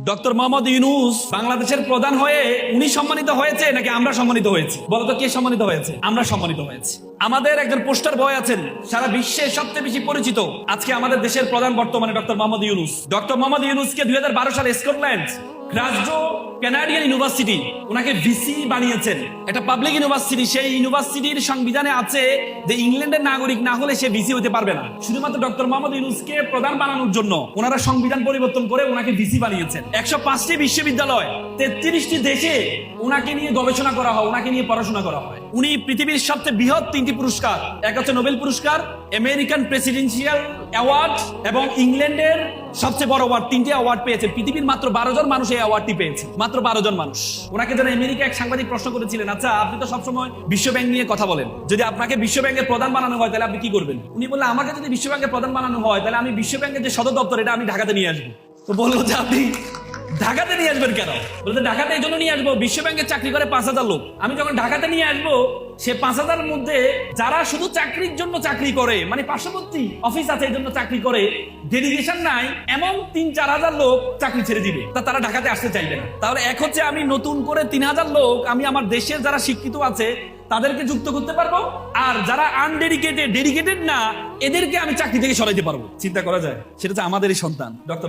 Doctor Mohammad Yunus বাংলাদেশের প্রধান হয়ে উনি সম্মানিত হয়েছে নাকি আমরা সম্মানিত হয়েছি? বলতো কে সম্মানিত হয়েছে? আমরা সম্মানিত হয়েছি। আমাদের একজন পোস্টার বয় আছেন, সারা বিশ্বে সবচেয়ে বেশি পরিচিত আজকে আমাদের দেশের প্রধান বর্তমানে ডক্টর মোহাম্মদ ইউনূস। ডক্টর মোহাম্মদ ইউনূসকে 2012 সালে স্কটল্যান্ড গ্লাসগো কানাডিয়ান ইউনিভার্সিটি ওনাকে ভিসি বানিয়েছেন, একটা পাবলিক ইউনিভার্সিটি। সেই ইউনিভার্সিটির সংবিধানে আছে যে ইংল্যান্ডের নাগরিক না হলে সে ভিসি হতে পারবে না। শুধুমাত্র ডক্টর মোহাম্মদ ইউনূসকে প্রধান বানানোর জন্য ওনারা সংবিধান পরিবর্তন করে ওনাকে ভিসি বানিয়েছেন। 105টি বিশ্ববিদ্যালয়, 33টি দেশে ওনাকে নিয়ে গবেষণা করা হয়, ওনাকে নিয়ে পড়াশোনা করা হয়। উনি পৃথিবীর সবচেয়ে বৃহৎ 3টি পুরস্কার, এক হচ্ছে নোবেল পুরস্কার, আমেরিকান প্রেসিডেন্সিয়াল অ্যাওয়ার্ড এবং ইংল্যান্ডের সবচেয়ে বড় অ্যাওয়ার্ড, 3টি অ্যাওয়ার্ড পেয়েছেন। পৃথিবীর মাত্র 12 জন মানুষ এই অ্যাওয়ার্ডটি পেয়েছে, মাত্র 12 জন মানুষ। ওনাকে যেন আমেরিকা এক সাংবাদিক প্রশ্ন করেছিলেন, আচ্ছা আপনি তো সবসময় বিশ্বব্যাংক নিয়ে কথা বলেন, যদি আপনাকে বিশ্বব্যাংকের প্রধান বানানো হয় তাহলে আপনি কি করবেন? উনি বললেন, আমাকে যদি বিশ্বব্যাংকের প্রধান বানানো হয় তাহলে আমি বিশ্বব্যাংকের যে সদর দপ্তর এটা আমি ঢাকাতে নিয়ে আসবো। তো বললো যে আপনি ঢাকাতে নিয়ে আসবেন কেন? বলতে ঢাকাতে এই জন্য নিয়ে আসবো, বিশ্বব্যাংকে চাকরি করে 5000 লোক, আমি যখন ঢাকাতে নিয়ে আসবো সে 5000 মধ্যে যারা শুধু চাকরির জন্য চাকরি করে, মানে পার্শ্ববর্তী অফিস আছে এই জন্য চাকরি করে, ডেডিকেশন নাই, এমন 3-4 হাজার লোক চাকরি ছেড়ে দিবে, তারা ঢাকাতে আসতে চাইবে না। তাহলে এক হচ্ছে আমি নতুন করে 3000 লোক আমি আমার দেশের যারা শিক্ষিত আছে তাদেরকে যুক্ত করতে পারবো, আর যারা আনডেডিকেটেড, ডেডিকেটেড না, এদেরকে আমি চাকরি থেকে সরাইতে পারবো। চিন্তা করা যায়, সেটা হচ্ছে আমাদেরই সন্তান ডক্টর